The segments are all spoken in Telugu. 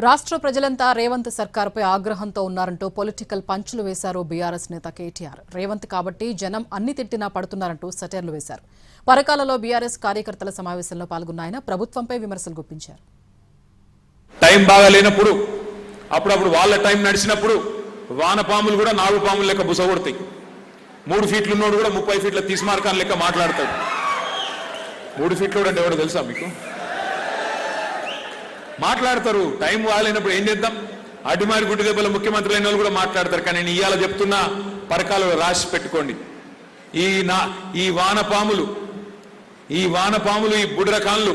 రాష్ట్ర ప్రజలంతా రేవంత్ సర్కార్పై ఆగ్రహంతో ఉన్నారంటూ పొలిటికల్ పంచులు వేశారు బీఆర్ఎస్ నేత కేటీఆర్. రేవంత్ కాబట్టి జనం అన్ని తిట్టినా పడుతున్నారంటూ సెటైర్లు వేశారు. పరకాలలో బీఆర్ఎస్ కార్యకర్తల సమావేశంలో పాల్గొన్న ఆయన ప్రభుత్వంపై విమర్శలు గుప్పించారు. టైం బాగా లేనప్పుడు అప్పుడప్పుడు వాళ్ళ టైం నడిచినప్పుడు వానపాములు కూడా 4 పాములు లెక్క బుసగొడతాయి. 3 ఫీట్లు ఉన్నోడు కూడా 30 ఫీట్ల తీస్మార్కాన్ లెక్క మాట్లాడతాడు. 3 ఫీట్లు అంటే ఎవడో తెలుసా మీకు? మాట్లాడతారు. టైం వాలేనప్పుడు ఏం చేద్దాం? అడ్డిమారి గుడ్డి దెబ్బల ముఖ్యమంత్రులు అయిన వాళ్ళు కూడా మాట్లాడతారు. కానీ నేను ఇవాళ చెప్తున్నా, పరకాలు రాసి పెట్టుకోండి. ఈ వానపాములు ఈ బుడ్రకాన్లు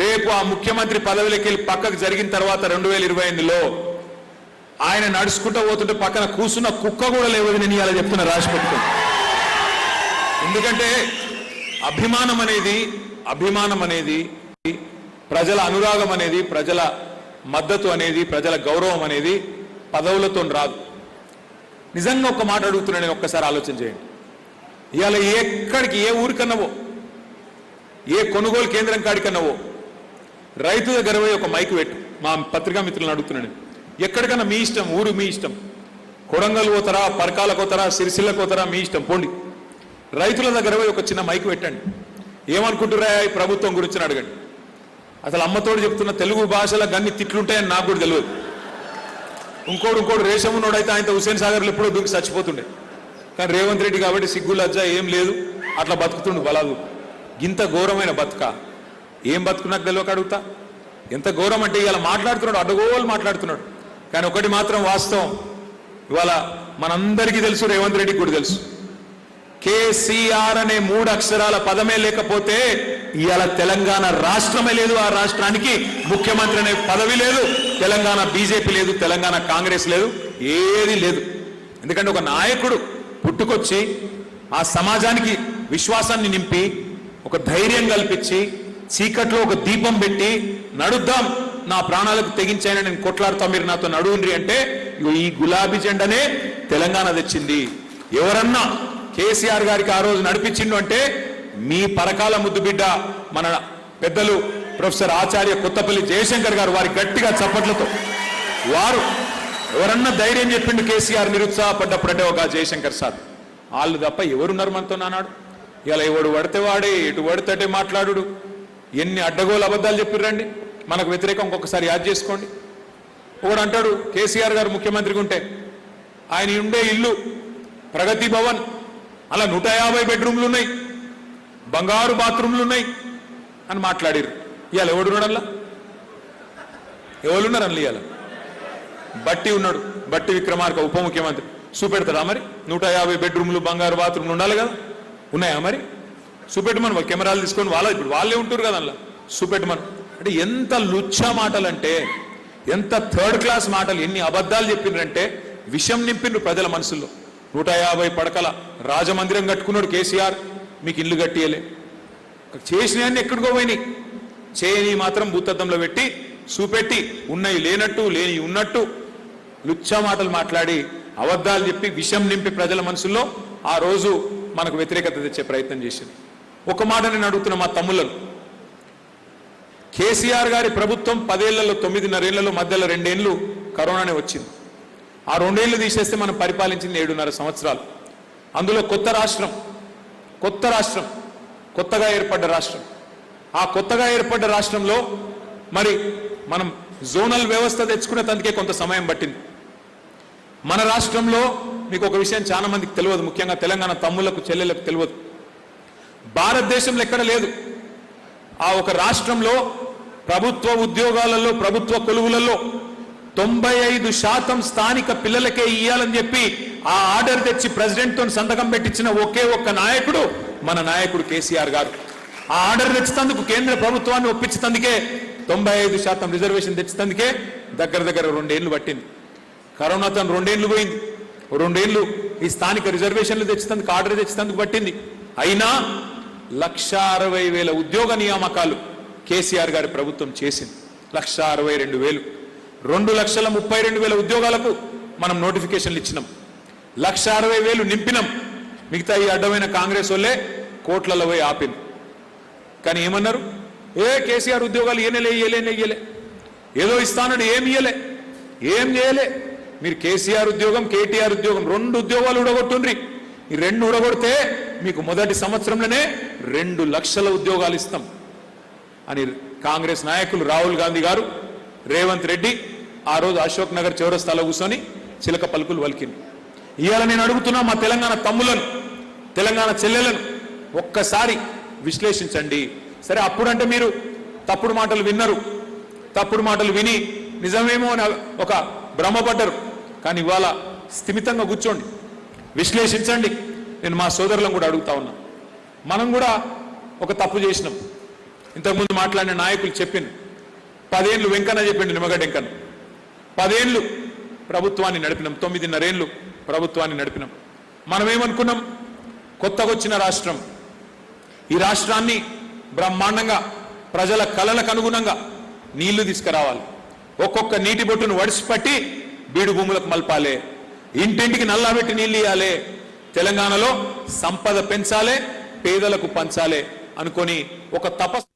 రేపు ఆ ముఖ్యమంత్రి పదవిలోకి వెళ్ళి పక్కకు జరిగిన తర్వాత 2028లో ఆయన నడుచుకుంటూ పోతుంటే పక్కన కూర్చున్న కుక్క కూడా లేవని నేను ఇవాళ చెప్తున్నా, రాసి పెట్టుకోండి. ఎందుకంటే అభిమానం అనేది ప్రజల అనురాగం అనేది, ప్రజల మద్దతు అనేది, ప్రజల గౌరవం అనేది పదవులతో రాదు. నిజంగా ఒక మాట అడుగుతున్నా, నేను ఒక్కసారి ఆలోచన చేయండి. ఇవాళ ఎక్కడికి, ఏ ఊరికన్నావో, ఏ కొనుగోలు కేంద్రం కాడికన్నావో రైతు దగ్గర పోయి ఒక మైక్ పెట్టు. మా పత్రికా మిత్రులను అడుగుతున్నాను, ఎక్కడికన్నా మీ ఇష్టం, ఊరు మీ ఇష్టం, కొడంగల్ పోతారా, పరకాలకు పోతారా, సిరిసిల్లకు పోతారా, మీ ఇష్టం, పోండి. రైతుల దగ్గర పోయి ఒక చిన్న మైక్ పెట్టండి. ఏమనుకుంటురా ఈ ప్రభుత్వం గురించి అడగండి. అసలు అమ్మతోడు చెప్తున్న తెలుగు భాషలో గన్ని తిట్లుంటాయని నాకు కూడా తెలియదు. ఇంకోడు రేషం ఉన్నోడైతే ఆయనతో హుసేన్ సాగర్లు ఎప్పుడో దూకి చచ్చిపోతుండే. కానీ రేవంత్ రెడ్డి కాబట్టి సిగ్గు లజ్జ ఏం లేదు, అట్లా బతుకుతుండు బలాదు. ఇంత ఘోరమైన బతుక ఏం బతుకు నాకు తెలియక అడుగుతా. ఎంత ఘోరం అంటే ఇవాళ మాట్లాడుతున్నాడు, అడ్డగోలు మాట్లాడుతున్నాడు. కానీ ఒకటి మాత్రం వాస్తవం, ఇవాళ మనందరికీ తెలుసు, రేవంత్ రెడ్డికి కూడా తెలుసు, కేసీఆర్ అనే 3 అక్షరాల పదమే లేకపోతే ఇవాళ తెలంగాణ రాష్ట్రమే లేదు. ఆ రాష్ట్రానికి ముఖ్యమంత్రి అనే పదవి లేదు, తెలంగాణ బీజేపీ లేదు, తెలంగాణ కాంగ్రెస్ లేదు, ఏది లేదు. ఎందుకంటే ఒక నాయకుడు పుట్టుకొచ్చి ఆ సమాజానికి విశ్వాసాన్ని నింపి, ఒక ధైర్యం కల్పించి, చీకట్లో ఒక దీపం పెట్టి నడుద్దాం, నా ప్రాణాలకు తెగించాయని నేను కొట్లాడుతా, మీరు నాతో నడువుండ్రి అంటే ఈ గులాబీ జెండనే తెలంగాణ తెచ్చింది. ఎవరన్నా కేసీఆర్ గారికి ఆ రోజు నడిపించిండు అంటే మీ పరకాల ముద్దు బిడ్డ మన పెద్దలు ప్రొఫెసర్ ఆచార్య కొత్తపల్లి జయశంకర్ గారు, వారి గట్టిగా చప్పట్లతో వారు ఎవరన్నా ధైర్యం చెప్పిండు కేసీఆర్ నిరుత్సాహపడ్డప్పుడంటే ఒక జయశంకర్ సార్. వాళ్ళు తప్ప ఎవరున్నారు మనతో నానాడు? ఇలా ఎవడు పడితే వాడే, ఎటు పడితే మాట్లాడు. ఎన్ని అడ్డగోలు అబద్ధాలు చెప్పిర్రండి మనకు వ్యతిరేకం. ఒక్కొక్కసారి యాద్ చేసుకోండి. ఒకడు అంటాడు, కేసీఆర్ గారు ముఖ్యమంత్రిగా ఉంటే ఆయన ఉండే ఇల్లు ప్రగతి భవన్, అలా 150 బెడ్రూమ్లు ఉన్నాయి, బంగారు బాత్రూమ్లు ఉన్నాయి అని మాట్లాడారు. ఇవాళ ఎవడున్నాడల్లా? ఎవరున్నారు అల్లు? ఇవాళ బట్టి ఉన్నాడు, బట్టి విక్రమార్క ఉప ముఖ్యమంత్రి. చూపెడతాడా మరి? 150 బెడ్రూమ్లు బంగారు బాత్రూమ్లు ఉండాలి కదా, ఉన్నాయా మరి? చూపెట్టమని కెమెరాలు తీసుకొని ఇప్పుడు వాళ్ళే ఉంటారు కదా అలా, చూపెట్టమని. అంటే ఎంత లుచ్చా మాటలు, అంటే ఎంత థర్డ్ క్లాస్ మాటలు, ఎన్ని అబద్ధాలు చెప్పిండ్రంటే విషం నింపిండ్రు ప్రజల మనసుల్లో. 150 పడకల రాజమందిరం కట్టుకున్నాడు కేసీఆర్, మీకు ఇల్లు కట్టియలే. చేసినవన్నీ ఎక్కడికో పోయినాయి, చేయని మాత్రం భూతద్దంలో పెట్టి చూపెట్టి, ఉన్నాయి లేనట్టు, లేని ఉన్నట్టు లుచ్చా మాటలు మాట్లాడి, అబద్ధాలు చెప్పి, విషం నింపి ప్రజల మనసుల్లో ఆ రోజు మనకు వ్యతిరేకత తెచ్చే ప్రయత్నం చేసింది. ఒక మాట నేను అడుగుతున్నా మా తమ్ముళ్ళను, కేసీఆర్ గారి ప్రభుత్వం 10 ఏళ్లలో 9.5 ఏళ్లలో మధ్యలో 2 ఏళ్ళు కరోనానే వచ్చింది. ఆ 2 ఏళ్ళు తీసేస్తే మనం పరిపాలించింది 7.5 సంవత్సరాలు. అందులో కొత్త రాష్ట్రం, కొత్తగా ఏర్పడ్డ రాష్ట్రం. ఆ కొత్తగా ఏర్పడ్డ రాష్ట్రంలో మరి మనం జోనల్ వ్యవస్థ తెచ్చుకునే తందుకే కొంత సమయం పట్టింది. మన రాష్ట్రంలో మీకు ఒక విషయం చాలా మందికి తెలియదు, ముఖ్యంగా తెలంగాణ తమ్ముళ్లకు చెల్లెలకు తెలియదు, భారతదేశంలో ఎక్కడ లేదు. ఆ ఒక రాష్ట్రంలో ప్రభుత్వ ఉద్యోగాలలో, ప్రభుత్వ కొలువులలో 95% స్థానిక పిల్లలకే ఇయ్యాలని చెప్పి ఆ ఆర్డర్ తెచ్చి ప్రెసిడెంట్తో సంతకం పెట్టించిన ఒకే ఒక్క నాయకుడు మన నాయకుడు కేసీఆర్ గారు. ఆ ఆర్డర్ తెచ్చినందుకు, కేంద్ర ప్రభుత్వాన్ని ఒప్పించినందుకే, 95% రిజర్వేషన్ తెచ్చినందుకే దగ్గర 2 ఏళ్ళు పట్టింది. కరోనాతో 2 ఏళ్ళు పోయింది. 2 ఏళ్ళు ఈ స్థానిక రిజర్వేషన్లు తెచ్చినందుకు, ఆర్డర్ తెచ్చినందుకు పట్టింది. అయినా 1,60,000 ఉద్యోగ నియామకాలు కేసీఆర్ గారి ప్రభుత్వం చేసింది. 1,62,000. 2,32,000 ఉద్యోగాలకు మనం నోటిఫికేషన్లు ఇచ్చినాం. 1,60,000 నింపినాం. మిగతా ఈ అడ్డమైన కాంగ్రెస్ వాళ్ళే కోట్లలో పోయి ఆపింది. కానీ ఏమన్నారు? కేసీఆర్ ఉద్యోగాలు ఇయ్యలే. ఏదో ఇస్తానని ఏం ఇయ్యలే, ఏం చేయలే. మీరు కేసీఆర్ ఉద్యోగం, కేటీఆర్ ఉద్యోగం 2 ఉద్యోగాలు ఊడగొట్టుండ్రి. ఈ 2 ఊడగొడితే మీకు మొదటి సంవత్సరంలోనే 2 లక్షల ఉద్యోగాలు ఇస్తాం అని కాంగ్రెస్ నాయకులు రాహుల్ గాంధీ గారు, రేవంత్ రెడ్డి ఆ రోజు అశోక్ నగర్ చౌరస్తాలో కూర్చొని చిలక పలుకులు వలికింది. ఇవాళ నేను అడుగుతున్నా మా తెలంగాణ తమ్ములను, తెలంగాణ చెల్లెలను ఒక్కసారి విశ్లేషించండి. సరే, అప్పుడంటే మీరు తప్పుడు మాటలు విన్నారు, తప్పుడు మాటలు విని నిజమేమో అని ఒక భ్రమపడ్డరు. కానీ ఇవాళ స్థిమితంగా కూర్చోండి, విశ్లేషించండి. నేను మా సోదరులను కూడా అడుగుతా ఉన్నా, మనం కూడా ఒక తప్పు చేసినాం. ఇంతకుముందు మాట్లాడిన నాయకులు చెప్పింది 10 ఏళ్ళు వెంకన్న చెప్పిండు, నిమ్మగడ్డ వెంకన్న 10 ఏళ్ళు ప్రభుత్వాన్ని నడిపినాం, 9.5 ఏళ్ళు ప్రభుత్వాన్ని నడిపినాం. మనం ఏమనుకున్నాం, కొత్తగా వచ్చిన రాష్ట్రం, ఈ రాష్ట్రాన్ని బ్రహ్మాండంగా ప్రజల కలలకు అనుగుణంగా నీళ్లు తీసుకురావాలి, ఒక్కొక్క నీటి బొట్టును వడిసిపట్టి బీడు భూములకు మలపాలే, ఇంటింటికి నల్లాబెట్టి నీళ్ళు ఇవ్వాలి, తెలంగాణలో సంపద పెంచాలే, పేదలకు పంచాలే అనుకొని ఒక తపస్సు